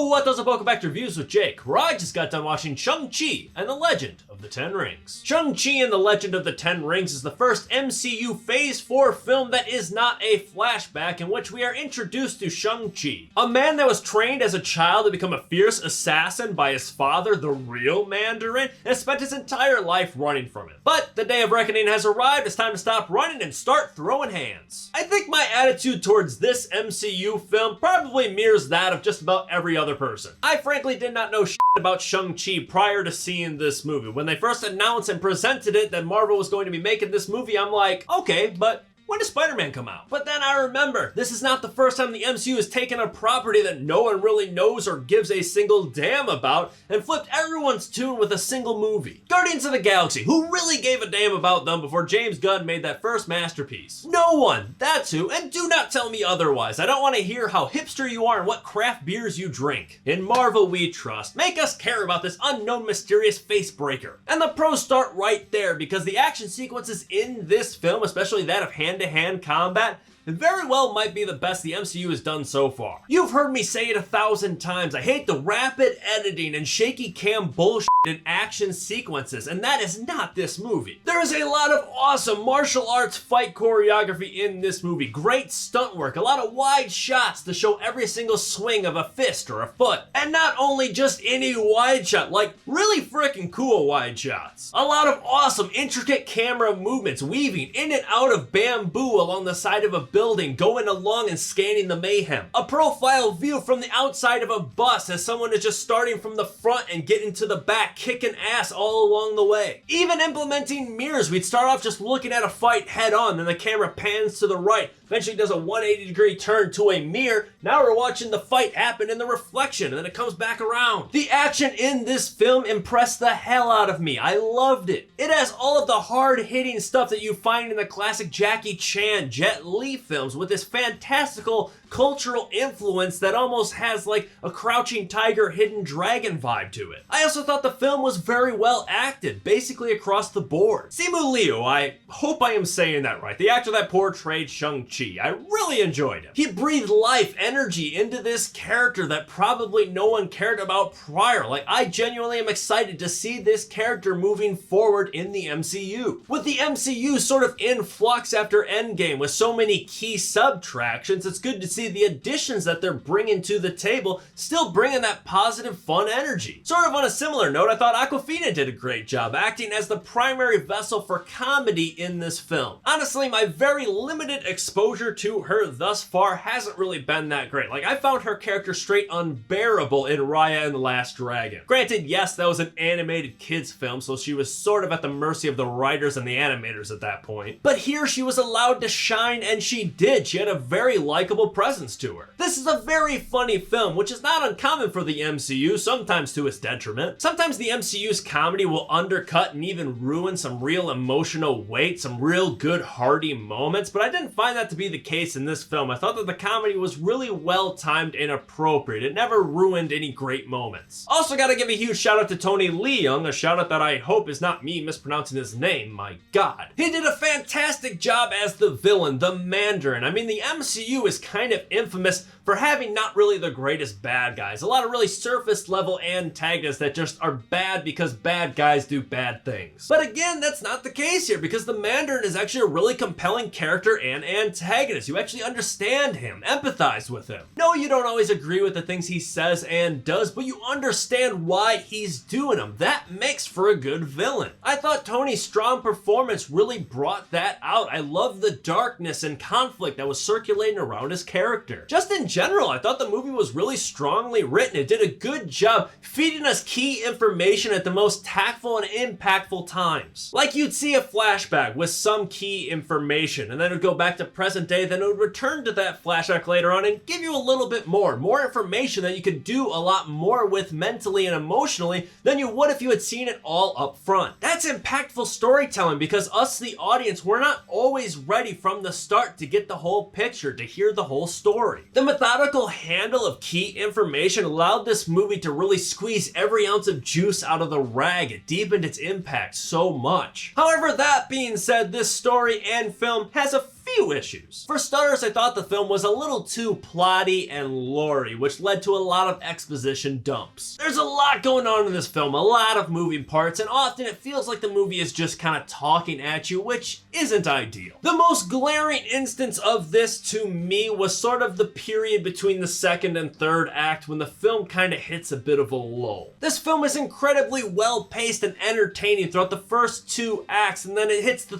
What does up? Welcome back to Reviews with Jake, where I just got done watching Shang-Chi and the Legend of the Ten Rings. Shang-Chi and the Legend of the Ten Rings is the first MCU Phase 4 film that is not a flashback, in which we are introduced to Shang-Chi, a man that was trained as a child to become a fierce assassin by his father, the real Mandarin, and spent his entire life running from him. But the day of reckoning has arrived. It's time to stop running and start throwing hands. I think my attitude towards this MCU film probably mirrors that of just about every other person. I frankly did not know shit about Shang-Chi prior to seeing this movie. When they first announced and presented it that Marvel was going to be making this movie, I'm like, okay, but when does Spider-Man come out? But then I remember, this is not the first time the MCU has taken a property that no one really knows or gives a single damn about and flipped everyone's tune with a single movie. Guardians of the Galaxy, who really gave a damn about them before James Gunn made that first masterpiece? No one, that's who, and do not tell me otherwise. I don't want to hear how hipster you are and what craft beers you drink. In Marvel we trust. Make us care about this unknown mysterious face breaker. And the pros start right there, because the action sequences in this film, especially that of hand-to-hand combat, very well might be the best the MCU has done so far. You've heard me say it 1,000 times. I hate the rapid editing and shaky cam bullshit in action sequences, and that is not this movie. There is a lot of awesome martial arts fight choreography in this movie, great stunt work, a lot of wide shots to show every single swing of a fist or a foot, and not only just any wide shot, like really freaking cool wide shots. A lot of awesome intricate camera movements, weaving in and out of bamboo along the side of a building, going along and scanning the mayhem. A profile view from the outside of a bus as someone is just starting from the front and getting to the back, kicking ass all along the way. Even implementing mirrors, we'd start off just looking at a fight head on, then the camera pans to the right, eventually does a 180-degree turn to a mirror. Now we're watching the fight happen in the reflection, and then it comes back around. The action in this film impressed the hell out of me. I loved it. It has all of the hard-hitting stuff that you find in the classic Jackie Chan, Jet Li films, with this fantastical cultural influence that almost has like a Crouching Tiger, Hidden Dragon vibe to it. I also thought the film was very well acted, basically across the board. Simu Liu, I hope I am saying that right, the actor that portrayed Shang-Chi, I really enjoyed him. He breathed life, energy into this character that probably no one cared about prior. Like, I genuinely am excited to see this character moving forward in the MCU. With the MCU sort of in flux after Endgame with so many key subtractions, it's good to see the additions that they're bringing to the table still bringing that positive, fun energy. Sort of on a similar note, I thought Awkwafina did a great job acting as the primary vessel for comedy in this film. Honestly, my very limited exposure to her thus far hasn't really been that great. Like, I found her character straight unbearable in Raya and the Last Dragon. Granted, yes, that was an animated kids film, so she was sort of at the mercy of the writers and the animators at that point. But here she was allowed to shine, and she did. She had a very likable presence to her. This is a very funny film, which is not uncommon for the MCU, sometimes to its detriment. Sometimes the MCU's comedy will undercut and even ruin some real emotional weight, some real good hearty moments, but I didn't find that to be the case in this film. I thought that the comedy was really well timed and appropriate. It never ruined any great moments. Also gotta give a huge shout out to Tony Leung, a shout out that I hope is not me mispronouncing his name, my god. He did a fantastic job as the villain, the Mandarin. I mean, the MCU is kind of infamous for having not really the greatest bad guys. A lot of really surface level antagonists that just are bad because bad guys do bad things. But again, that's not the case here, because the Mandarin is actually a really compelling character and antagonist. You actually understand him, empathize with him. No, you don't always agree with the things he says and does, but you understand why he's doing them. That makes for a good villain. I thought Tony's strong performance really brought that out. I love the darkness and conflict that was circulating around his character. Just in general, I thought the movie was really strongly written. It did a good job feeding us key information at the most tactful and impactful times. Like, you'd see a flashback with some key information, and then it would go back to present day, then it would return to that flashback later on and give you a little bit more information that you could do a lot more with mentally and emotionally than you would if you had seen it all up front. That's impactful storytelling, because us, the audience, we're not always ready from the start to get the whole picture, to hear the whole story. The methodical handle of key information allowed this movie to really squeeze every ounce of juice out of the rag. It deepened its impact so much. However, that being said, this story and film has a few issues. For starters, I thought the film was a little too plotty and lore-y, which led to a lot of exposition dumps. There's a lot going on in this film, a lot of moving parts, and often it feels like the movie is just kind of talking at you, which isn't ideal. The most glaring instance of this to me was sort of the period between the second and third act when the film kind of hits a bit of a lull. This film is incredibly well paced and entertaining throughout the first two acts, and then it hits the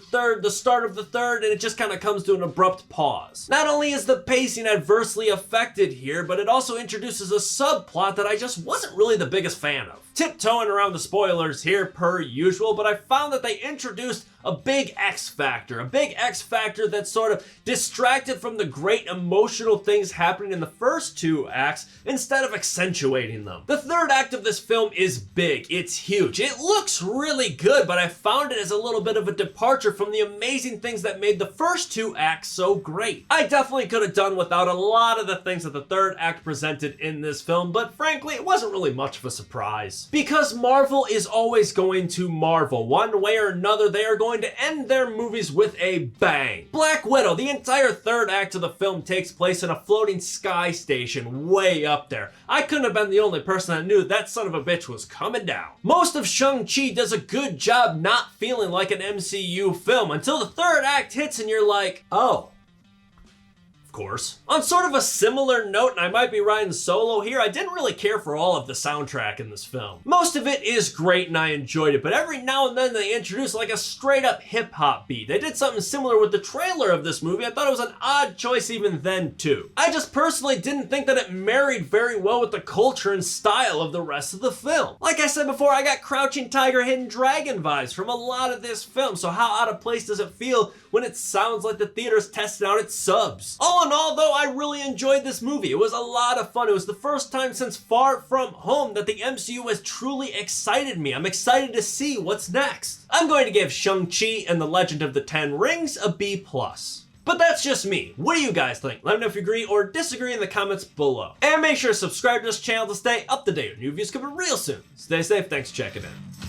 start of the third, and it just kind of comes to an abrupt pause. Not only is the pacing adversely affected here, but it also introduces a subplot that I just wasn't really the biggest fan of. Tiptoeing around the spoilers here per usual, but I found that they introduced a big X factor that sort of distracted from the great emotional things happening in the first two acts instead of accentuating them. The third act of this film is big, it's huge, it looks really good, but I found it as a little bit of a departure from the amazing things that made the first two acts so great. I definitely could have done without a lot of the things that the third act presented in this film, but frankly, it wasn't really much of a surprise. Because Marvel is always going to Marvel. One way or another, they are going to end their movies with a bang. Black Widow, the entire third act of the film takes place in a floating sky station way up there. I couldn't have been the only person that knew that son of a bitch was coming down. Most of Shang-Chi does a good job not feeling like an MCU film until the third act hits and you're like, oh. Course. On sort of a similar note, and I might be riding solo here, I didn't really care for all of the soundtrack in this film. Most of it is great and I enjoyed it, but every now and then they introduce like a straight up hip hop beat. They did something similar with the trailer of this movie. I thought it was an odd choice even then too. I just personally didn't think that it married very well with the culture and style of the rest of the film. Like I said before, I got Crouching Tiger, Hidden Dragon vibes from a lot of this film, so how out of place does it feel when it sounds like the theater's testing out its subs? All in all, though, I really enjoyed this movie. It was a lot of fun. It was the first time since Far From Home that the MCU has truly excited me. I'm excited to see what's next. I'm going to give Shang-Chi and the Legend of the Ten Rings a B+. But that's just me. What do you guys think? Let me know if you agree or disagree in the comments below. And make sure to subscribe to this channel to stay up to date with new reviews coming real soon. Stay safe, thanks for checking in.